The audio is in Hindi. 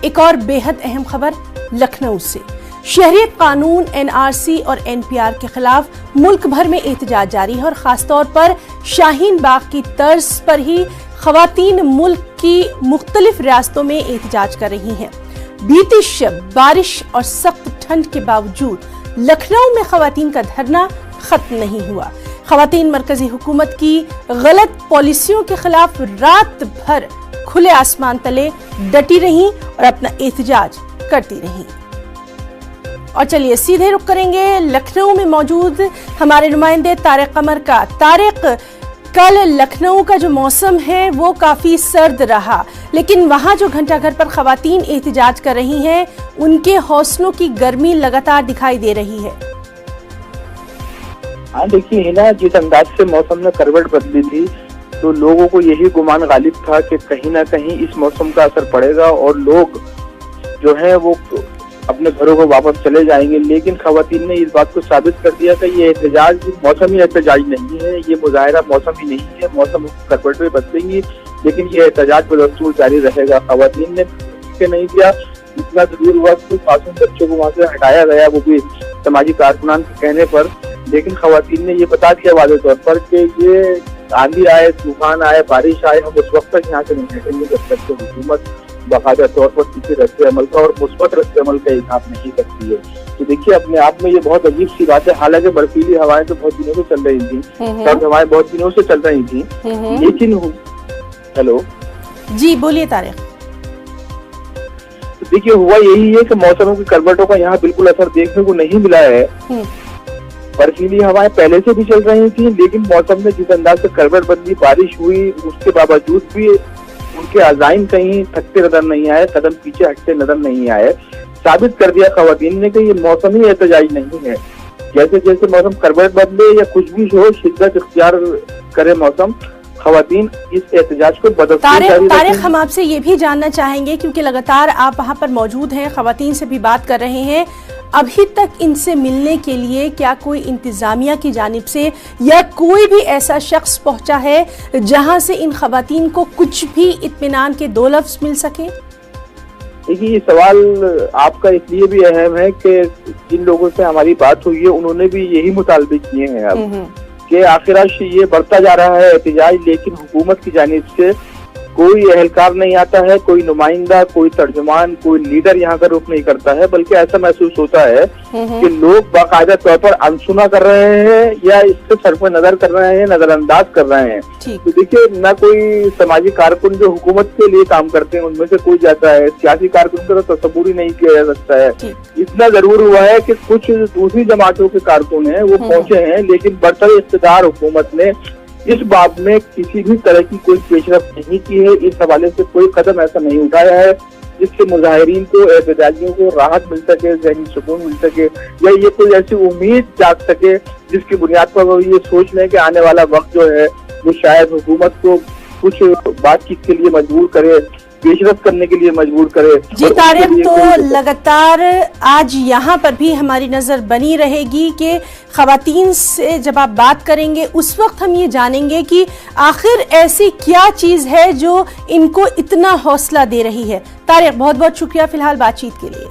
एक और बेहद अहम खबर लखनऊ से। शहरियत कानून, एनआरसी और एनपीआर के खिलाफ मुल्क भर में एहतजाज जारी है और खासतौर पर शाहीन बाग की तर्ज पर ही खवातीन मुल्क की मुख्तलिफ रियासतों में एहतजाज कर रही हैं। बीती शब बारिश और सख्त ठंड के बावजूद लखनऊ में खवातीन का धरना खत्म नहीं हुआ। खवातीन मरकजी हुकूमत की गलत पॉलिसियों के खिलाफ रात भर खुले आसमान तले डटी रहीं और अपना एहतजाज करती रहीं। और चलिए सीधे रुख करेंगे लखनऊ में मौजूद हमारे नुमाइंदे तारिक कमर का। तारिक, कल लखनऊ का जो मौसम है वो काफी सर्द रहा, लेकिन वहां जो घंटाघर पर खवातीन एहतजाज कर रही हैं उनके हौसलों की गर्मी लगातार दिखाई दे रही है। हाँ देखिए ना, जिस अंदाज से मौसम ने करवट बदली थी तो लोगों को यही गुमान गालिब था कि कहीं ना कहीं इस मौसम का असर पड़ेगा और लोग जो है वो अपने घरों को वापस चले जाएंगे। लेकिन खवातीन ने इस बात को साबित कर दिया कि ये एहतजाज मौसमी एहतजाज नहीं है, ये मुजाहरा मौसम ही नहीं है। मौसम करवट में बदलेंगी लेकिन ये एहतजाज बदस्तूर जारी रहेगा। खवातीन ने नहीं किया, इतना जरूर हुआ कि मासूम बच्चों को वहाँ से हटाया गया, वो भी समाजी कारकुनान के कहने पर। लेकिन खवातीन ने ये बता दिया वादे तौर पर कि ये आंधी आए, तूफान आए, बारिश आए, हम उस वक्त तक यहाँ से नहीं हटेंगे जब तक तो हुकूमत बाकायदा तौर पर किसी रद्द अमल का और मुस्बत रद्द अमल का हिसाब नहीं करती है। तो देखिए अपने आप में ये बहुत अजीब सी बात है। हालांकि बर्फीली हवाएं तो बहुत दिनों से चल रही थी, सर्द हवाएं बहुत दिनों से चल रही थी, लेकिन हेलो जी बोलिए तारिक। तो देखिए हुआ यही है कि मौसमों की करवटों का यहाँ बिल्कुल असर देखने को नहीं मिला है। बर्फीली हवाएं पहले से भी चल रही थी, लेकिन मौसम ने जिस अंदाज से करवट बदली, बारिश हुई, उसके बावजूद भी उनके अज़ाइम कहीं थकते नजर नहीं आए, कदम पीछे हटते नजर नहीं आए। साबित कर दिया खवातीन ने कि ये मौसम ही एहतजाज नहीं है। जैसे जैसे मौसम करवट बदले या कुछ भी हो, शिद्दत इख्तियार करे मौसम, खवातीन इस एहतजाज को तारिक, हम आपसे ये भी जानना चाहेंगे क्योंकि लगातार आप वहाँ पर मौजूद हैं, खवातीन से भी बात कर रहे हैं, अभी तक इनसे मिलने के लिए क्या कोई इंतजामिया की जानिब से या कोई भी ऐसा शख्स पहुंचा है जहां से इन खवातीन को कुछ भी इत्मीनान के दो लफ्ज मिल सके? देखिए ये सवाल आपका इसलिए भी अहम है कि जिन लोगों से हमारी बात हुई है उन्होंने भी यही मुतालबे किए हैं अब कि आखिर ये बढ़ता जा रहा है एहतजाज, लेकिन हुकूमत की जानिब से कोई एहलकार नहीं आता है, कोई नुमाइंदा, कोई तर्जुमान, कोई लीडर यहाँ का रुख नहीं करता है। बल्कि ऐसा महसूस होता है कि लोग बाकायदा तौर पर अनसुना कर रहे हैं या इससे सरफ नजर कर रहे हैं, नजरअंदाज कर रहे हैं। तो देखिए न कोई समाजी कारकुन जो हुकूमत के लिए काम करते हैं उनमें से कोई जाता है, सियासी कारकुन का तो तस्वुर ही नहीं किया जा सकता है। इतना जरूर हुआ है कि कुछ दूसरी जमातों के कारकुन हैं वो पहुंचे हैं, लेकिन बरतर इख्तिदार हुकूमत ने इस बात में किसी भी तरह की कोई पेशरफ नहीं की है। इस हवाले से कोई कदम ऐसा नहीं उठाया है जिससे मुजाहिरीन को, एहतजाजियों को राहत मिल सके, ज़हनी सुकून मिल सके या ये कोई ऐसी उम्मीद जाग सके जिसकी बुनियाद पर वो ये सोच लें कि आने वाला वक्त जो है वो शायद हुकूमत को कुछ बातचीत के लिए मजबूर करे, पेशरफ करने के लिए मजबूर करे। जी तारिक, तो लगातार आज यहाँ पर भी हमारी नजर बनी रहेगी कि खवातीन से जब आप बात करेंगे उस वक्त हम ये जानेंगे कि आखिर ऐसी क्या चीज है जो इनको इतना हौसला दे रही है। तारिक, बहुत बहुत शुक्रिया फिलहाल बातचीत के लिए।